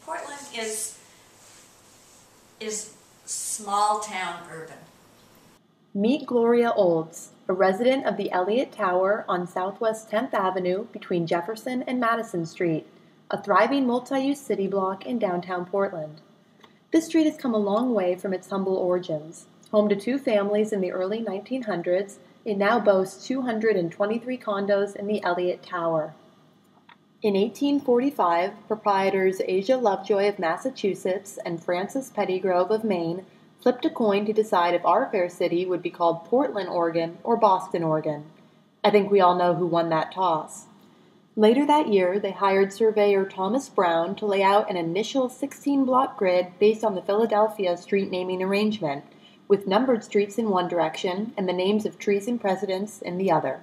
Portland is small town urban. Meet Gloria Olds, a resident of the Elliott Tower on Southwest 10th Avenue between Jefferson and Madison Street, a thriving multi-use city block in downtown Portland. This street has come a long way from its humble origins. Home to two families in the early 1900s, it now boasts 223 condos in the Elliott Tower. In 1845, proprietors Asia Lovejoy of Massachusetts and Francis Pettygrove of Maine flipped a coin to decide if our fair city would be called Portland, Oregon, or Boston, Oregon. I think we all know who won that toss. Later that year, they hired surveyor Thomas Brown to lay out an initial 16-block grid based on the Philadelphia street naming arrangement, with numbered streets in one direction and the names of trees and presidents in the other.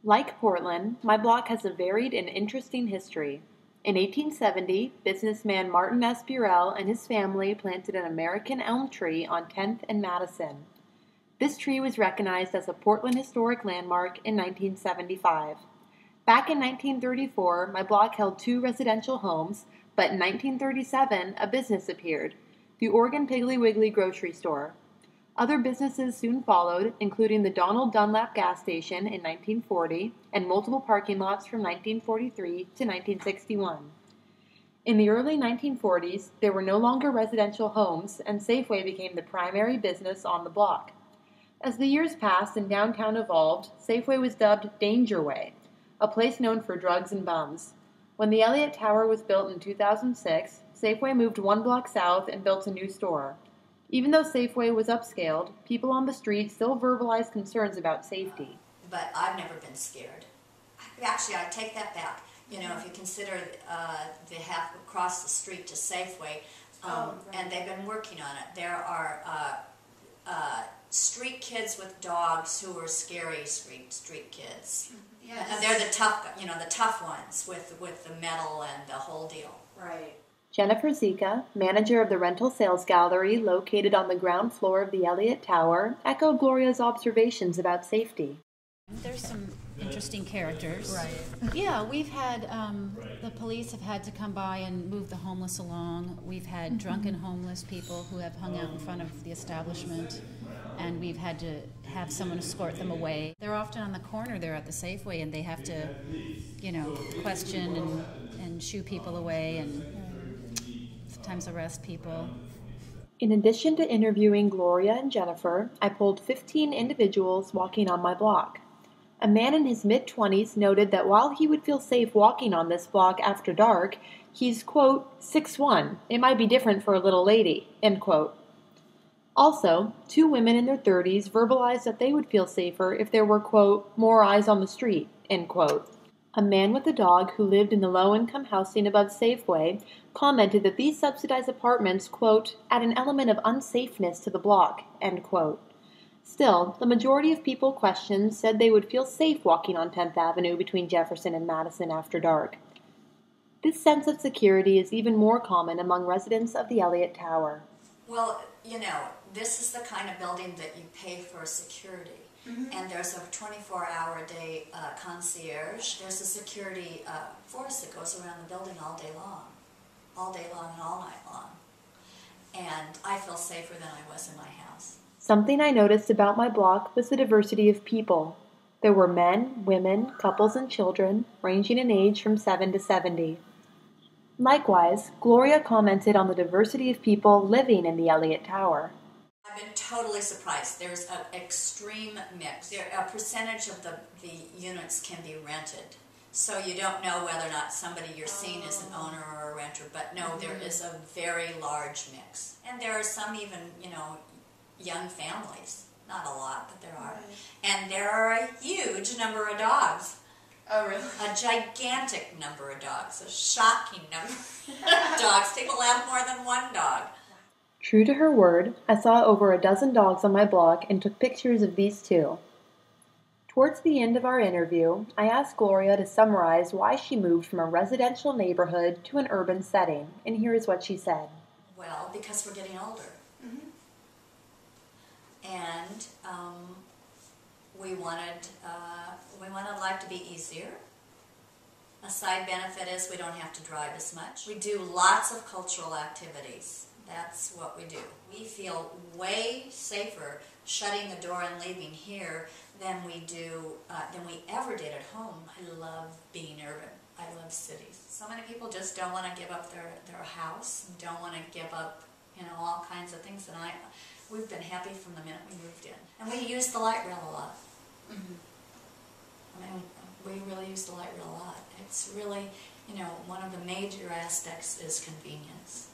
Like Portland, my block has a varied and interesting history. In 1870, businessman Martin S. Burrell and his family planted an American elm tree on 10th and Madison. This tree was recognized as a Portland Historic Landmark in 1975. Back in 1934, my block held 2 residential homes, but in 1937, a business appeared, the Oregon Piggly Wiggly grocery store. Other businesses soon followed, including the Donald Dunlap gas station in 1940 and multiple parking lots from 1943 to 1961. In the early 1940s, there were no longer residential homes, and Safeway became the primary business on the block. As the years passed and downtown evolved, Safeway was dubbed Danger Way, a place known for drugs and bums. When the Elliott Tower was built in 2006, Safeway moved 1 block south and built a new store. Even though Safeway was upscaled, people on the street still verbalized concerns about safety. But I've never been scared. Actually, I take that back. You know, if you consider they have across the street to Safeway, right. And they've been working on it. There are street kids with dogs who are scary street kids. Yes. And they're the tough ones with the metal and the whole deal. Right. Jennifer Zika, manager of the rental sales gallery located on the ground floor of the Elliott Tower, echoed Gloria's observations about safety. There's some interesting characters. Right. Yeah, we've had, the police have had to come by and move the homeless along. We've had drunken homeless people who have hung out in front of the establishment, and we've had to have someone escort them away. They're often on the corner there at the Safeway, and they have to, question and shoo people away and sometimes arrest people. In addition to interviewing Gloria and Jennifer, I polled 15 individuals walking on my block. A man in his mid-20s noted that while he would feel safe walking on this block after dark, he's, quote, 6'1". It might be different for a little lady, end quote. Also, 2 women in their 30s verbalized that they would feel safer if there were, quote, more eyes on the street, end quote. A man with a dog who lived in the low-income housing above Safeway commented that these subsidized apartments, quote, add an element of unsafeness to the block, end quote. Still, the majority of people questioned said they would feel safe walking on 10th Avenue between Jefferson and Madison after dark. This sense of security is even more common among residents of the Elliott Tower. Well, this is the kind of building that you pay for security. Mm-hmm. And there's a 24-hour-a-day concierge. There's a security force that goes around the building all day long and all night long. And I feel safer than I was in my house. Something I noticed about my block was the diversity of people. There were men, women, couples, and children, ranging in age from 7 to 70. Likewise, Gloria commented on the diversity of people living in the Elliott Tower. I've been totally surprised. There's an extreme mix. A percentage of the units can be rented. So you don't know whether or not somebody you're seeing is an owner or a renter, but no, there is a very large mix. And there are some even, young families. Not a lot, but there are. Right. And there are a huge number of dogs. Oh, really? A gigantic number of dogs. A shocking number of dogs. People have more than 1 dog. True to her word, I saw over a dozen dogs on my block and took pictures of these 2. Towards the end of our interview, I asked Gloria to summarize why she moved from a residential neighborhood to an urban setting, and here is what she said. Well, because we're getting older. Mm-hmm. And we wanted life to be easier. A side benefit is we don't have to drive as much. We do lots of cultural activities. That's what we do. We feel way safer shutting the door and leaving here than we ever did at home. I love being urban. I love cities. So many people just don't want to give up their house, don't want to give up, all kinds of things. And we've been happy from the minute we moved in. And we use the light rail a lot. I mean, we really use the light rail a lot. It's really, one of the major aspects is convenience.